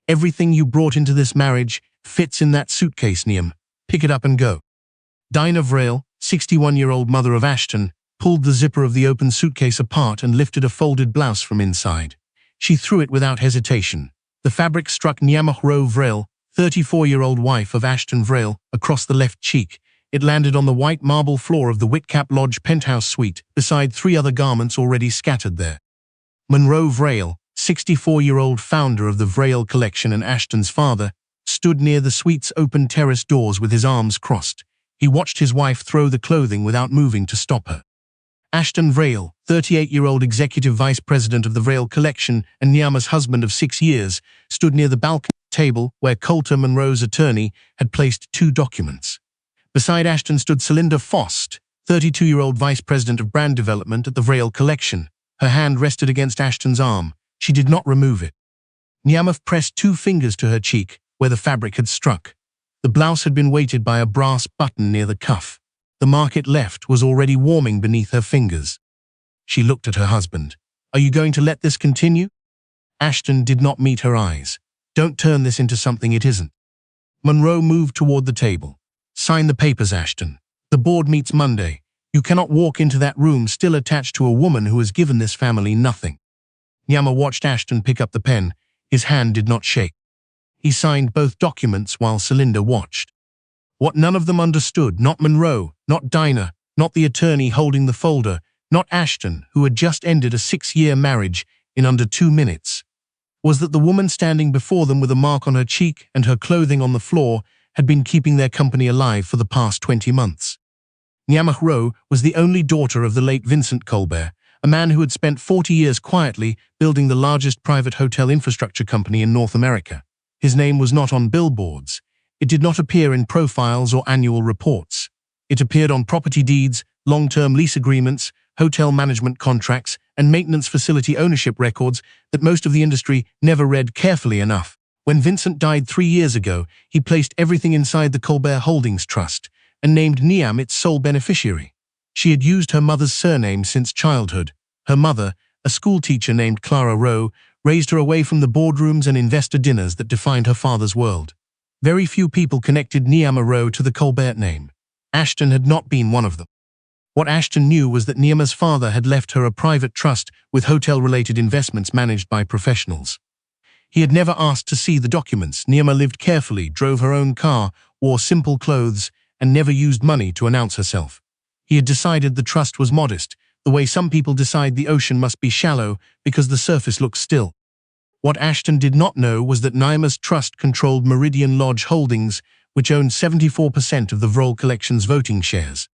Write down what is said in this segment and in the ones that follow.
Everything you brought into this marriage fits in that suitcase, Niam. Pick it up and go. Dinah Vrale, 61-year-old mother of Ashton, pulled the zipper of the open suitcase apart and lifted a folded blouse from inside. She threw it without hesitation. The fabric struck Nyamahro Vrale, 34-year-old wife of Ashton Vrale, across the left cheek. It landed on the white marble floor of the Whitcap Lodge penthouse suite, beside 3 other garments already scattered there. Monroe Vrale, 64-year-old founder of the Vrale Collection and Ashton's father, stood near the suite's open terrace doors with his arms crossed. He watched his wife throw the clothing without moving to stop her. Ashton Vrale, 38-year-old executive vice president of the Vrale Collection and Nyama's husband of 6 years, stood near the balcony table where Coulter Monroe's attorney had placed 2 documents. Beside Ashton stood Celinda Fost, 32-year-old vice president of brand development at the Vrale Collection. Her hand rested against Ashton's arm. She did not remove it. Nyama pressed 2 fingers to her cheek, where the fabric had struck. The blouse had been weighted by a brass button near the cuff. The mark it left was already warming beneath her fingers. She looked at her husband. "Are you going to let this continue?" Ashton did not meet her eyes. "Don't turn this into something it isn't." Monroe moved toward the table. "Sign the papers, Ashton. The board meets Monday. You cannot walk into that room still attached to a woman who has given this family nothing." Nyama watched Ashton pick up the pen. His hand did not shake. He signed both documents while Celinda watched. What none of them understood, not Monroe, not Dinah, not the attorney holding the folder, not Ashton, who had just ended a 6-year marriage in under 2 minutes, was that the woman standing before them with a mark on her cheek and her clothing on the floor had been keeping their company alive for the past 20 months. Nyamahro was the only daughter of the late Vincent Colbert, a man who had spent 40 years quietly building the largest private hotel infrastructure company in North America. His name was not on billboards. It did not appear in profiles or annual reports. It appeared on property deeds, long-term lease agreements, hotel management contracts, and maintenance facility ownership records that most of the industry never read carefully enough. When Vincent died 3 years ago, he placed everything inside the Colbert Holdings Trust and named Niam its sole beneficiary. She had used her mother's surname since childhood. Her mother, a schoolteacher named Clara Rowe, raised her away from the boardrooms and investor dinners that defined her father's world. Very few people connected Nyamahro to the Colbert name. Ashton had not been one of them. What Ashton knew was that Nyama's father had left her a private trust with hotel-related investments managed by professionals. He had never asked to see the documents. Nyama lived carefully, drove her own car, wore simple clothes, and never used money to announce herself. He had decided the trust was modest, the way some people decide the ocean must be shallow because the surface looks still. What Ashton did not know was that Nyama's trust controlled Meridian Lodge Holdings, which owned 74% of the Vrale Collection's voting shares.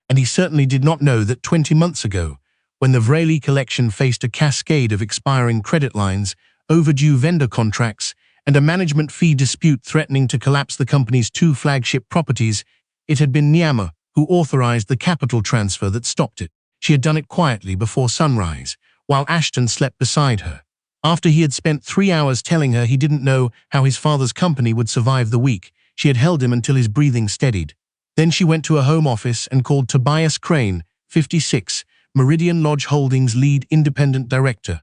And he certainly did not know that 20 months ago, when the Vrale Collection faced a cascade of expiring credit lines, overdue vendor contracts, and a management fee dispute threatening to collapse the company's 2 flagship properties, it had been Nyama who authorized the capital transfer that stopped it. She had done it quietly before sunrise, while Ashton slept beside her. After he had spent 3 hours telling her he didn't know how his father's company would survive the week, she had held him until his breathing steadied. Then she went to her home office and called Tobias Crane, 56, Meridian Lodge Holdings' lead independent director.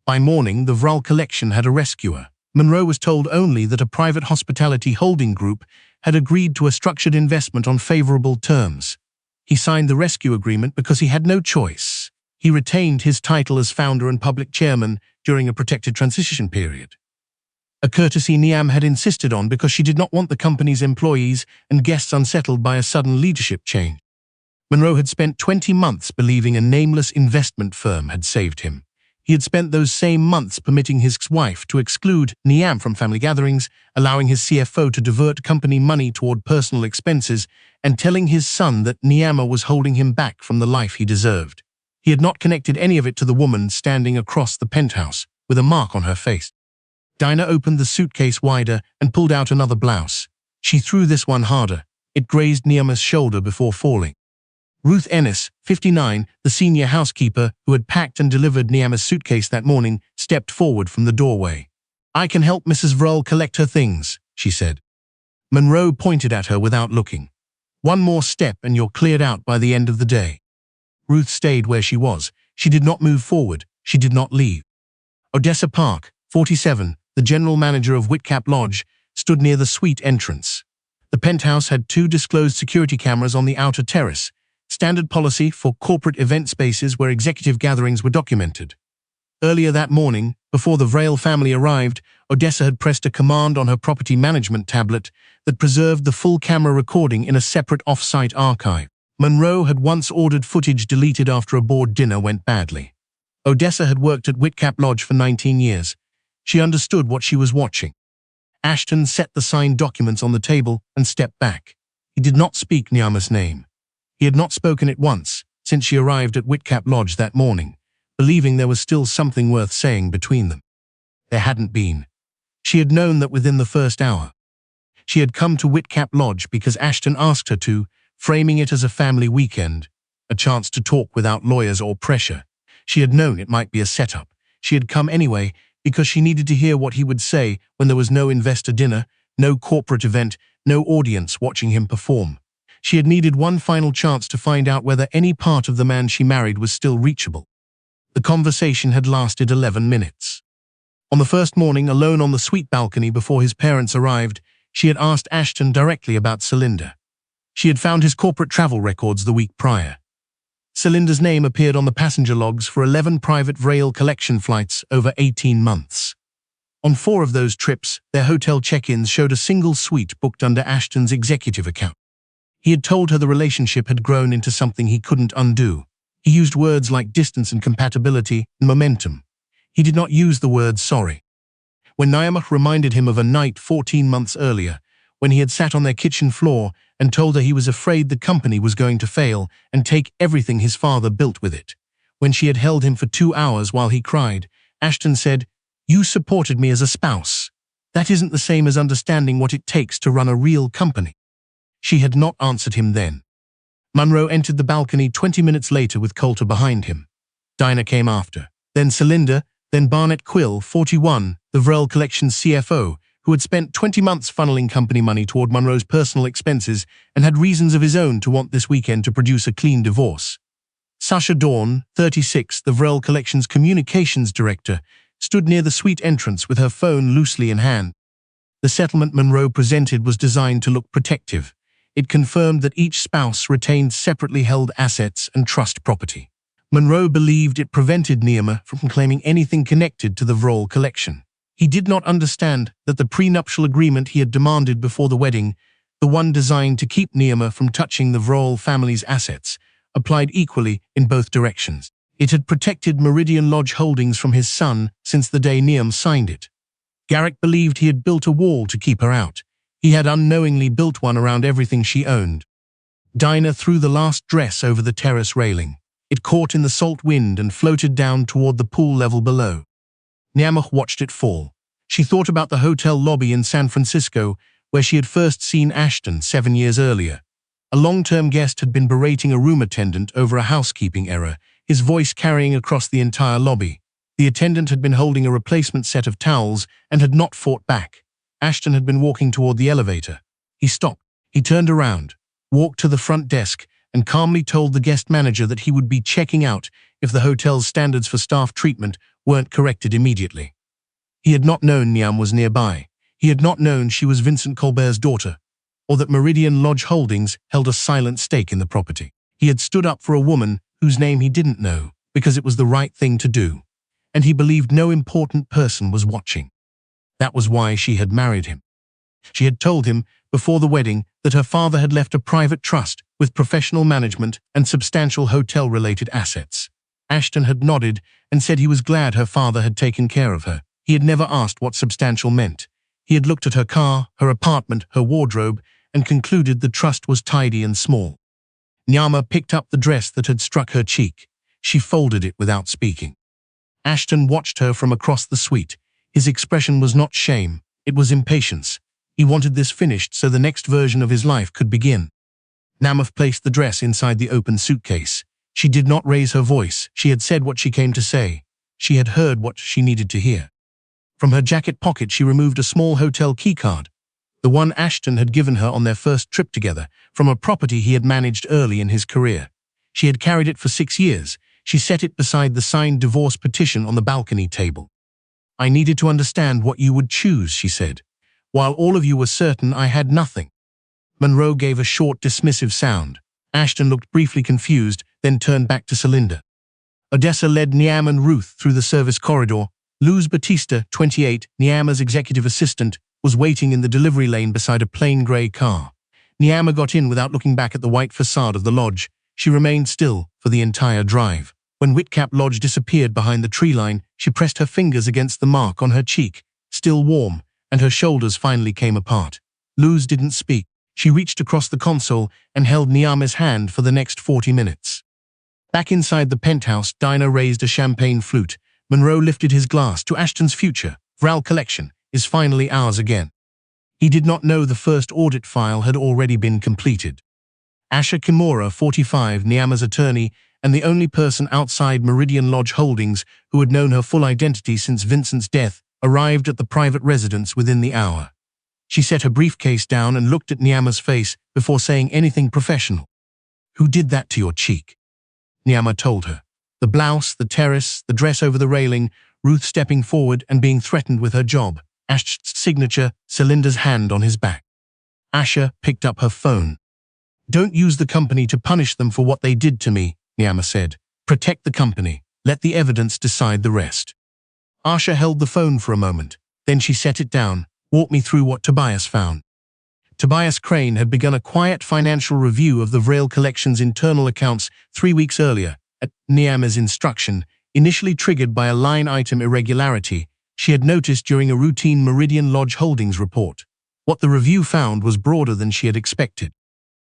By morning, the Vrale Collection had a rescuer. Monroe was told only that a private hospitality holding group had agreed to a structured investment on favorable terms. He signed the rescue agreement because he had no choice. He retained his title as founder and public chairman during a protected transition period, a courtesy Niam had insisted on because she did not want the company's employees and guests unsettled by a sudden leadership change. Monroe had spent 20 months believing a nameless investment firm had saved him. He had spent those same months permitting his wife to exclude Niam from family gatherings, allowing his CFO to divert company money toward personal expenses, and telling his son that Niama was holding him back from the life he deserved. He had not connected any of it to the woman standing across the penthouse, with a mark on her face. Dinah opened the suitcase wider and pulled out another blouse. She threw this one harder. It grazed Niama's shoulder before falling. Ruth Ennis, 59, the senior housekeeper who had packed and delivered Niama's suitcase that morning, stepped forward from the doorway. "I can help Mrs. Vrale collect her things," she said. Monroe pointed at her without looking. "One more step and you're cleared out by the end of the day." Ruth stayed where she was. She did not move forward. She did not leave. Odessa Park, 47, the general manager of Whitcap Lodge, stood near the suite entrance. The penthouse had 2 disclosed security cameras on the outer terrace, standard policy for corporate event spaces where executive gatherings were documented. Earlier that morning, before the Vrale family arrived, Odessa had pressed a command on her property management tablet that preserved the full camera recording in a separate off-site archive. Monroe had once ordered footage deleted after a board dinner went badly. Odessa had worked at Whitcap Lodge for 19 years. She understood what she was watching. Ashton set the signed documents on the table and stepped back. He did not speak Nyama's name. He had not spoken it once since she arrived at Whitcap Lodge that morning, believing there was still something worth saying between them. There hadn't been. She had known that within the first hour. She had come to Whitcap Lodge because Ashton asked her to, framing it as a family weekend, a chance to talk without lawyers or pressure. She had known it might be a setup. She had come anyway because she needed to hear what he would say when there was no investor dinner, no corporate event, no audience watching him perform. She had needed one final chance to find out whether any part of the man she married was still reachable. The conversation had lasted 11 minutes. On the first morning, alone on the suite balcony before his parents arrived, she had asked Ashton directly about Celinda. She had found his corporate travel records the week prior. Celinda's name appeared on the passenger logs for 11 private Vrale collection flights over 18 months. On 4 of those trips, their hotel check-ins showed a single suite booked under Ashton's executive account. He had told her the relationship had grown into something he couldn't undo. He used words like distance and compatibility and momentum. He did not use the word sorry. When Nyama reminded him of a night 14 months earlier, when he had sat on their kitchen floor and told her he was afraid the company was going to fail and take everything his father built with it. When she had held him for 2 hours while he cried, Ashton said, "You supported me as a spouse. That isn't the same as understanding what it takes to run a real company." She had not answered him then. Monroe entered the balcony 20 minutes later with Coulter behind him. Dinah came after. Then Celinda, then Barnett Quill, 41, the Vrale Collection's CFO, who had spent 20 months funneling company money toward Monroe's personal expenses and had reasons of his own to want this weekend to produce a clean divorce. Sasha Dawn, 36, the Vrale Collection's communications director, stood near the suite entrance with her phone loosely in hand. The settlement Monroe presented was designed to look protective. It confirmed that each spouse retained separately held assets and trust property. Monroe believed it prevented Nyama from claiming anything connected to the Vrale Collection. He did not understand that the prenuptial agreement he had demanded before the wedding, the one designed to keep Nyama from touching the Vrale family's assets, applied equally in both directions. It had protected Meridian Lodge Holdings from his son since the day Nyam signed it. Garrick believed he had built a wall to keep her out. He had unknowingly built one around everything she owned. Dinah threw the last dress over the terrace railing. It caught in the salt wind and floated down toward the pool level below. Nyama watched it fall. She thought about the hotel lobby in San Francisco where she had first seen Ashton 7 years earlier. A long-term guest had been berating a room attendant over a housekeeping error, his voice carrying across the entire lobby. The attendant had been holding a replacement set of towels and had not fought back. Ashton had been walking toward the elevator. He stopped. He turned around, walked to the front desk, and calmly told the guest manager that he would be checking out if the hotel's standards for staff treatment weren't corrected immediately. He had not known Nyam was nearby. He had not known she was Vincent Colbert's daughter, or that Meridian Lodge Holdings held a silent stake in the property. He had stood up for a woman whose name he didn't know because it was the right thing to do, and he believed no important person was watching. That was why she had married him. She had told him before the wedding that her father had left a private trust with professional management and substantial hotel-related assets. Ashton had nodded and said he was glad her father had taken care of her. He had never asked what substantial meant. He had looked at her car, her apartment, her wardrobe, and concluded the trust was tidy and small. Nyama picked up the dress that had struck her cheek. She folded it without speaking. Ashton watched her from across the suite. His expression was not shame, it was impatience. He wanted this finished so the next version of his life could begin. Namath placed the dress inside the open suitcase. She did not raise her voice. She had said what she came to say. She had heard what she needed to hear. From her jacket pocket she removed a small hotel keycard, the one Ashton had given her on their first trip together, from a property he had managed early in his career. She had carried it for 6 years. She set it beside the signed divorce petition on the balcony table. I needed to understand what you would choose, she said. While all of you were certain I had nothing. Monroe gave a short, dismissive sound. Ashton looked briefly confused, then turned back to Celinda. Odessa led Niam and Ruth through the service corridor. Luz Batista, 28, Niama's executive assistant, was waiting in the delivery lane beside a plain grey car. Niama got in without looking back at the white facade of the lodge. She remained still for the entire drive. When Whitcap Lodge disappeared behind the tree line, she pressed her fingers against the mark on her cheek, still warm, and her shoulders finally came apart. Luz didn't speak. She reached across the console and held Niama's hand for the next 40 minutes. Back inside the penthouse, Dinah raised a champagne flute. Monroe lifted his glass to Ashton's future. Vral collection is finally ours again. He did not know the first audit file had already been completed. Asha Kimura, 45, Niama's attorney, and the only person outside Meridian Lodge Holdings who had known her full identity since Vincent's death, arrived at the private residence within the hour. She set her briefcase down and looked at Niama's face before saying anything professional. Who did that to your cheek? Niama told her. The blouse, the terrace, the dress over the railing, Ruth stepping forward and being threatened with her job, Ash's signature, Celinda's hand on his back. Asha picked up her phone. Don't use the company to punish them for what they did to me, Niama said. Protect the company. Let the evidence decide the rest. Asha held the phone for a moment. Then she set it down. Walk me through what Tobias found. Tobias Crane had begun a quiet financial review of the Vral Collection's internal accounts 3 weeks earlier, at Niama's instruction, initially triggered by a line-item irregularity she had noticed during a routine Meridian Lodge Holdings report. What the review found was broader than she had expected.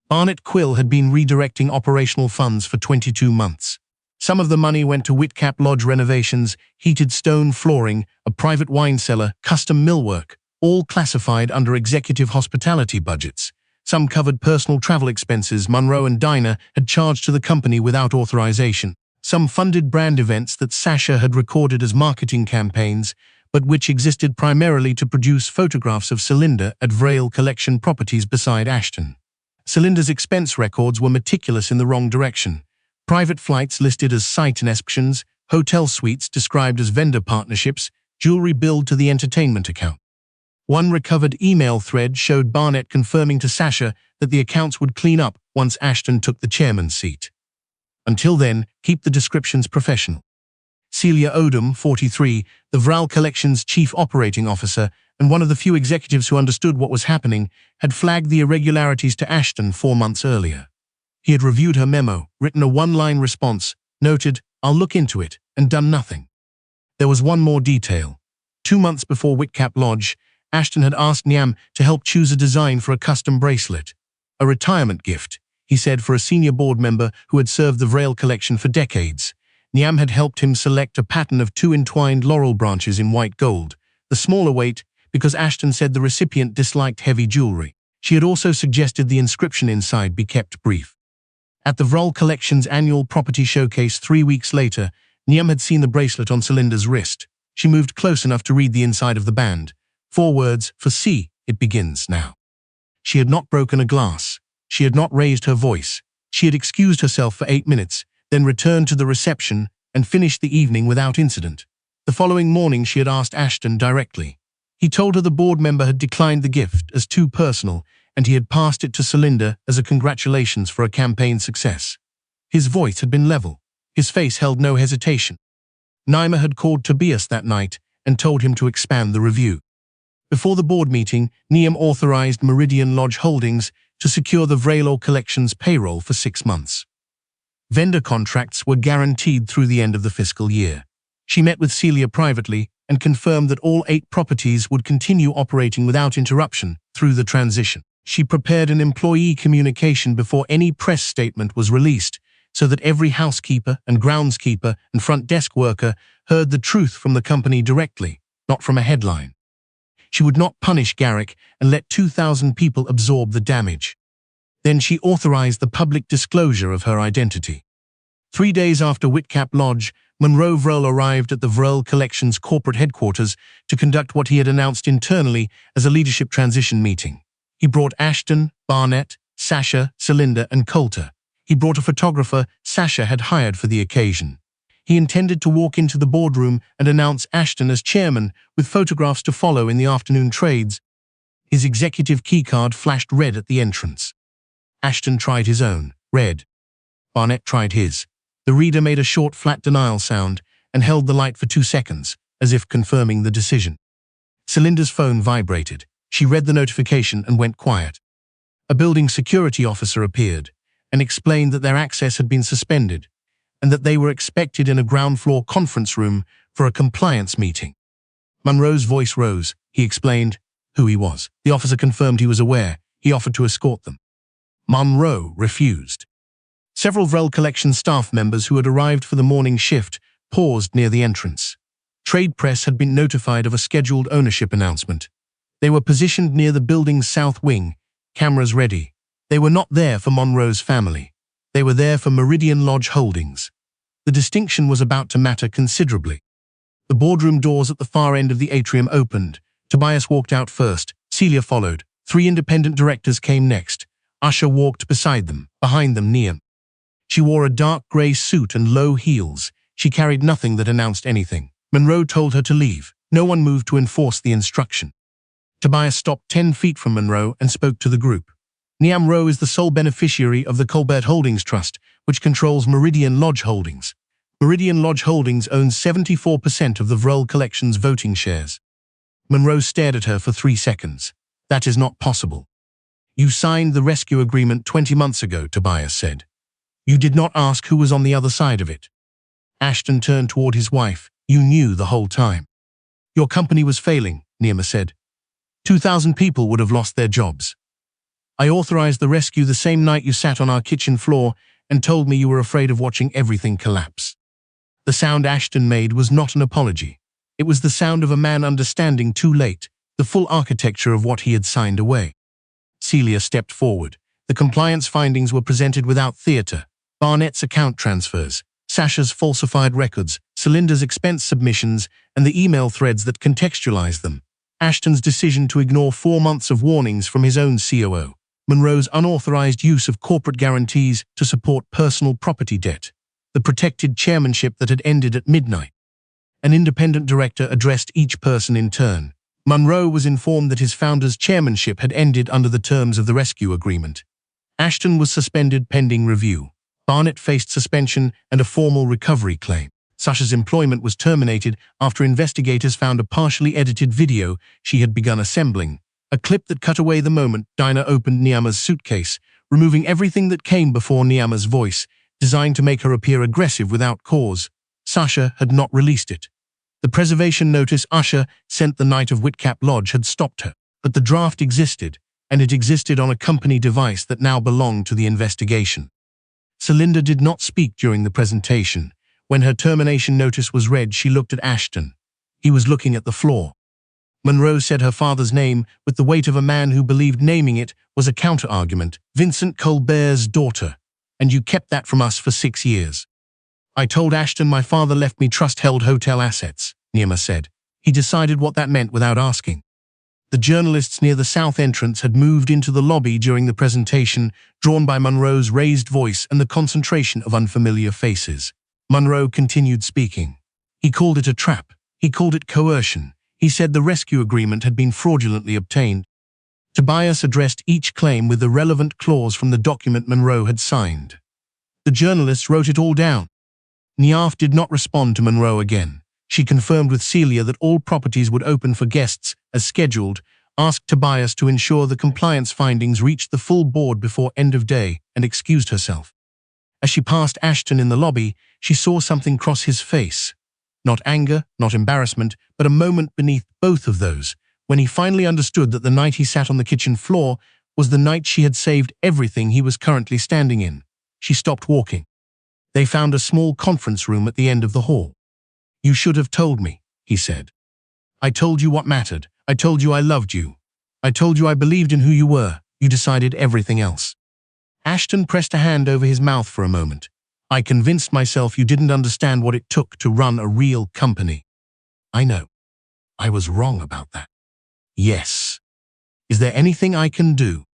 Barnett Quill had been redirecting operational funds for 22 months. Some of the money went to Whitcap Lodge renovations, heated stone flooring, a private wine cellar, custom millwork, all classified under executive hospitality budgets. Some covered personal travel expenses Monroe and Dinah had charged to the company without authorization. Some funded brand events that Sasha had recorded as marketing campaigns, but which existed primarily to produce photographs of Celinda at Vral Collection properties beside Ashton. Celinda's expense records were meticulous in the wrong direction. Private flights listed as site inspections, hotel suites described as vendor partnerships, jewelry billed to the entertainment account. One recovered email thread showed Barnett confirming to Sasha that the accounts would clean up once Ashton took the chairman's seat. Until then, keep the descriptions professional. Celia Odom, 43, the Vral Collection's chief operating officer and one of the few executives who understood what was happening, had flagged the irregularities to Ashton 4 months earlier. He had reviewed her memo, written a one-line response, noted, "I'll look into it," and done nothing. There was one more detail. 2 months before Whitcap Lodge, Ashton had asked Niam to help choose a design for a custom bracelet. A retirement gift, he said, for a senior board member who had served the Vral Collection for decades. Niam had helped him select a pattern of 2 entwined laurel branches in white gold, the smaller weight because Ashton said the recipient disliked heavy jewelry. She had also suggested the inscription inside be kept brief. At the Vral Collection's annual property showcase 3 weeks later, Niam had seen the bracelet on Celinda's wrist. She moved close enough to read the inside of the band. 4 words, for C, it begins now. She had not broken a glass. She had not raised her voice. She had excused herself for 8 minutes, then returned to the reception and finished the evening without incident. The following morning she had asked Ashton directly. He told her the board member had declined the gift as too personal, and he had passed it to Celinda as a congratulations for a campaign success. His voice had been level. His face held no hesitation. Naima had called Tobias that night and told him to expand the review. Before the board meeting, Niam authorized Meridian Lodge Holdings to secure the Vral Collection's payroll for 6 months. Vendor contracts were guaranteed through the end of the fiscal year. She met with Celia privately and confirmed that all 8 properties would continue operating without interruption through the transition. She prepared an employee communication before any press statement was released, so that every housekeeper and groundskeeper and front desk worker heard the truth from the company directly, not from a headline. She would not punish Garrick and let 2,000 people absorb the damage. Then she authorized the public disclosure of her identity. 3 days after Whitcap Lodge, Monroe Vral arrived at the Vral Collection's corporate headquarters to conduct what he had announced internally as a leadership transition meeting. He brought Ashton, Barnett, Sasha, Celinda, and Coulter. He brought a photographer Sasha had hired for the occasion. He intended to walk into the boardroom and announce Ashton as chairman, with photographs to follow in the afternoon trades. His executive keycard flashed red at the entrance. Ashton tried his own, red. Barnett tried his. The reader made a short, flat denial sound and held the light for 2 seconds, as if confirming the decision. Celinda's phone vibrated. She read the notification and went quiet. A building security officer appeared and explained that their access had been suspended and that they were expected in a ground-floor conference room for a compliance meeting. Monroe's voice rose. He explained who he was. The officer confirmed he was aware. He offered to escort them. Monroe refused. Several Vrel Collection staff members who had arrived for the morning shift paused near the entrance. Trade press had been notified of a scheduled ownership announcement. They were positioned near the building's south wing, cameras ready. They were not there for Monroe's family. They were there for Meridian Lodge Holdings. The distinction was about to matter considerably. The boardroom doors at the far end of the atrium opened. Tobias walked out first. Celia followed. 3 independent directors came next. Usher walked beside them. Behind them, Niam. She wore a dark grey suit and low heels. She carried nothing that announced anything. Monroe told her to leave. No one moved to enforce the instruction. Tobias stopped 10 feet from Monroe and spoke to the group. Niam Rowe is the sole beneficiary of the Colbert Holdings Trust, which controls Meridian Lodge Holdings. Meridian Lodge Holdings owns 74% of the Vrel Collection's voting shares. Monroe stared at her for 3 seconds. That is not possible. You signed the rescue agreement 20 months ago, Tobias said. You did not ask who was on the other side of it. Ashton turned toward his wife. You knew the whole time. Your company was failing, Nirma said. 2,000 people would have lost their jobs. I authorized the rescue the same night you sat on our kitchen floor and told me you were afraid of watching everything collapse. The sound Ashton made was not an apology. It was the sound of a man understanding too late the full architecture of what he had signed away. Celia stepped forward. The compliance findings were presented without theater. Barnett's account transfers, Sasha's falsified records, Celinda's expense submissions, and the email threads that contextualized them. Ashton's decision to ignore 4 months of warnings from his own COO. Monroe's unauthorized use of corporate guarantees to support personal property debt. The protected chairmanship that had ended at midnight. An independent director addressed each person in turn. Monroe was informed that his founder's chairmanship had ended under the terms of the rescue agreement. Ashton was suspended pending review. Barnett faced suspension and a formal recovery claim. Sasha's employment was terminated after investigators found a partially edited video she had begun assembling. A clip that cut away the moment Dinah opened Niama's suitcase, removing everything that came before Niama's voice, designed to make her appear aggressive without cause. Sasha had not released it. The preservation notice Usher sent the night of Whitcap Lodge had stopped her, but the draft existed, and it existed on a company device that now belonged to the investigation. Celinda did not speak during the presentation. When her termination notice was read, she looked at Ashton. He was looking at the floor. Monroe said her father's name with the weight of a man who believed naming it was a counter-argument. Vincent Colbert's daughter. And you kept that from us for 6 years. I told Ashton my father left me trust-held hotel assets, Nirma said. He decided what that meant without asking. The journalists near the south entrance had moved into the lobby during the presentation, drawn by Monroe's raised voice and the concentration of unfamiliar faces. Monroe continued speaking. He called it a trap. He called it coercion. He said the rescue agreement had been fraudulently obtained. Tobias addressed each claim with the relevant clause from the document Monroe had signed. The journalists wrote it all down. Niamh did not respond to Monroe again. She confirmed with Celia that all properties would open for guests as scheduled, asked Tobias to ensure the compliance findings reached the full board before end of day, and excused herself. As she passed Ashton in the lobby, she saw something cross his face. Not anger, not embarrassment, but a moment beneath both of those, when he finally understood that the night he sat on the kitchen floor was the night she had saved everything he was currently standing in. She stopped walking. They found a small conference room at the end of the hall. You should have told me, he said. I told you what mattered. I told you I loved you. I told you I believed in who you were. You decided everything else. Ashton pressed a hand over his mouth for a moment. I convinced myself you didn't understand what it took to run a real company. I know. I was wrong about that. Yes. Is there anything I can do?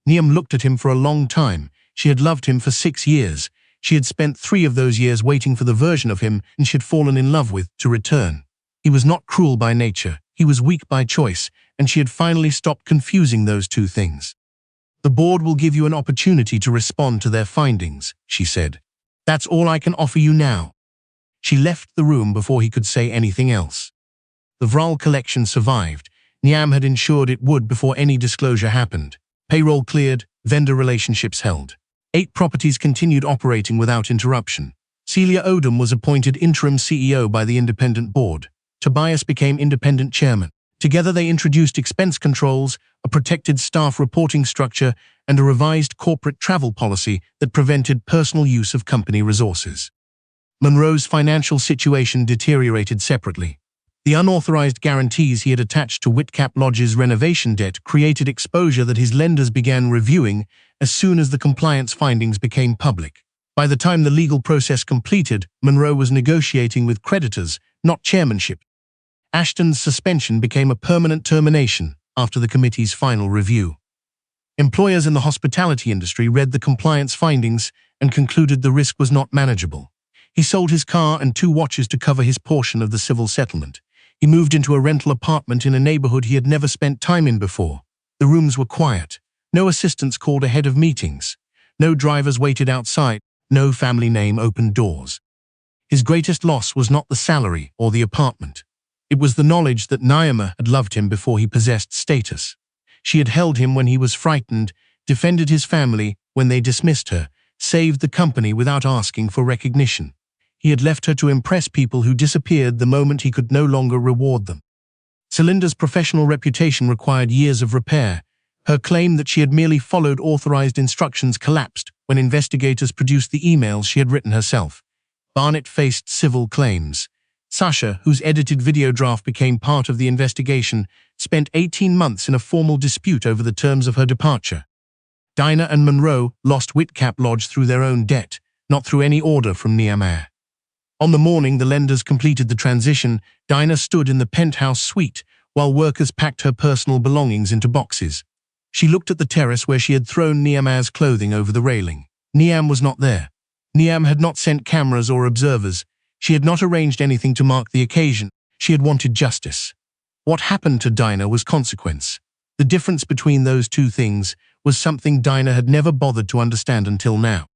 Niamh looked at him for a long time. She had loved him for 6 years. She had spent 3 of those years waiting for the version of him and she had fallen in love with to return. He was not cruel by nature, he was weak by choice, and she had finally stopped confusing those two things. "The board will give you an opportunity to respond to their findings," she said. "That's all I can offer you now." She left the room before he could say anything else. The Vral collection survived. Niam had ensured it would before any disclosure happened. Payroll cleared, vendor relationships held. 8 properties continued operating without interruption. Celia Odom was appointed interim CEO by the independent board. Tobias became independent chairman. Together they introduced expense controls, a protected staff reporting structure, and a revised corporate travel policy that prevented personal use of company resources. Monroe's financial situation deteriorated separately. The unauthorized guarantees he had attached to Whitcap Lodge's renovation debt created exposure that his lenders began reviewing as soon as the compliance findings became public. By the time the legal process completed, Monroe was negotiating with creditors, not chairmanship. Ashton's suspension became a permanent termination after the committee's final review. Employers in the hospitality industry read the compliance findings and concluded the risk was not manageable. He sold his car and 2 watches to cover his portion of the civil settlement. He moved into a rental apartment in a neighborhood he had never spent time in before. The rooms were quiet. No assistants called ahead of meetings. No drivers waited outside. No family name opened doors. His greatest loss was not the salary or the apartment. It was the knowledge that Naima had loved him before he possessed status. She had held him when he was frightened, defended his family when they dismissed her, saved the company without asking for recognition. He had left her to impress people who disappeared the moment he could no longer reward them. Celinda's professional reputation required years of repair. Her claim that she had merely followed authorized instructions collapsed when investigators produced the emails she had written herself. Barnett faced civil claims. Sasha, whose edited video draft became part of the investigation, spent 18 months in a formal dispute over the terms of her departure. Dinah and Monroe lost Whitcap Lodge through their own debt, not through any order from Niamh. On the morning the lenders completed the transition, Dinah stood in the penthouse suite while workers packed her personal belongings into boxes. She looked at the terrace where she had thrown Niamh's clothing over the railing. Niamh was not there. Niamh had not sent cameras or observers. She had not arranged anything to mark the occasion. She had wanted justice. What happened to Dinah was consequence. The difference between those two things was something Dinah had never bothered to understand until now.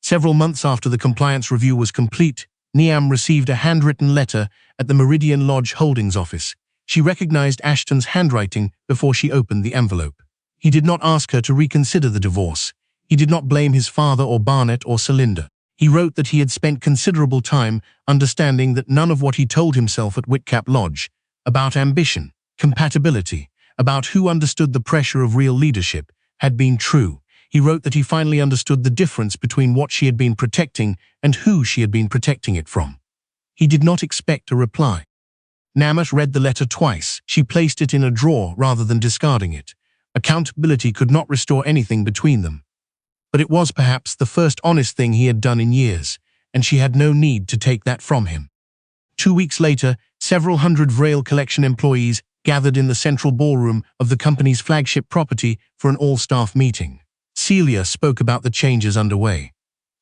Several months after the compliance review was complete, Niamh received a handwritten letter at the Meridian Lodge Holdings office. She recognized Ashton's handwriting before she opened the envelope. He did not ask her to reconsider the divorce. He did not blame his father or Barnett or Celinda. He wrote that he had spent considerable time understanding that none of what he told himself at Whitcap Lodge, about ambition, compatibility, about who understood the pressure of real leadership, had been true. He wrote that he finally understood the difference between what she had been protecting and who she had been protecting it from. He did not expect a reply. Namit read the letter twice. She placed it in a drawer rather than discarding it. Accountability could not restore anything between them. But it was perhaps the first honest thing he had done in years, and she had no need to take that from him. 2 weeks later, several hundred Vrail collection employees gathered in the central ballroom of the company's flagship property for an all-staff meeting. Celia spoke about the changes underway.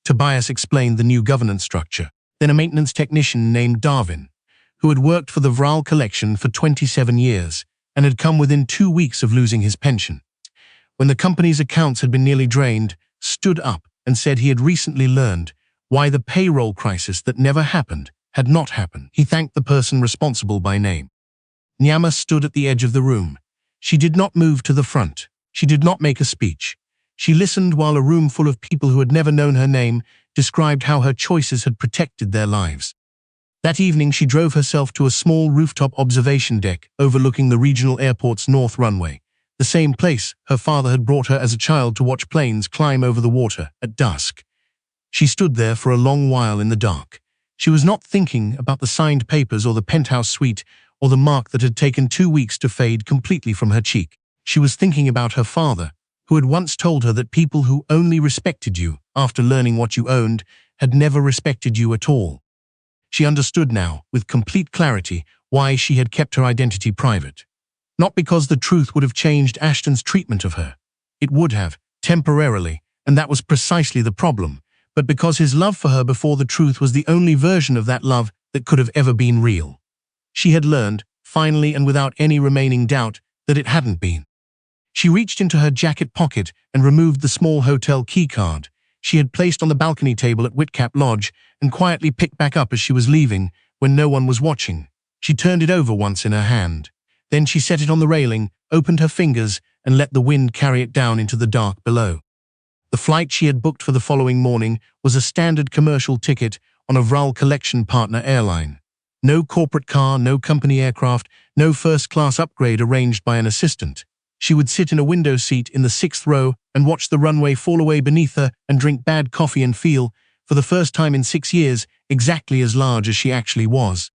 Tobias explained the new governance structure. Then a maintenance technician named Darwin, who had worked for the Vral collection for 27 years and had come within 2 weeks of losing his pension. When the company's accounts had been nearly drained, stood up and said he had recently learned why the payroll crisis that never happened had not happened. He thanked the person responsible by name. Nyama stood at the edge of the room. She did not move to the front. She did not make a speech. She listened while a room full of people who had never known her name described how her choices had protected their lives. That evening she drove herself to a small rooftop observation deck overlooking the regional airport's north runway, the same place her father had brought her as a child to watch planes climb over the water at dusk. She stood there for a long while in the dark. She was not thinking about the signed papers or the penthouse suite or the mark that had taken 2 weeks to fade completely from her cheek. She was thinking about her father, who had once told her that people who only respected you after learning what you owned had never respected you at all. She understood now, with complete clarity, why she had kept her identity private. Not because the truth would have changed Ashton's treatment of her. It would have, temporarily, and that was precisely the problem, but because his love for her before the truth was the only version of that love that could have ever been real. She had learned, finally and without any remaining doubt, that it hadn't been. She reached into her jacket pocket and removed the small hotel keycard she had placed on the balcony table at Whitcap Lodge and quietly picked back up as she was leaving, when no one was watching. She turned it over once in her hand. Then she set it on the railing, opened her fingers, and let the wind carry it down into the dark below. The flight she had booked for the following morning was a standard commercial ticket on a Vral Collection Partner airline. No corporate car, no company aircraft, no first-class upgrade arranged by an assistant. She would sit in a window seat in the 6th row and watch the runway fall away beneath her and drink bad coffee and feel, for the first time in 6 years, exactly as large as she actually was.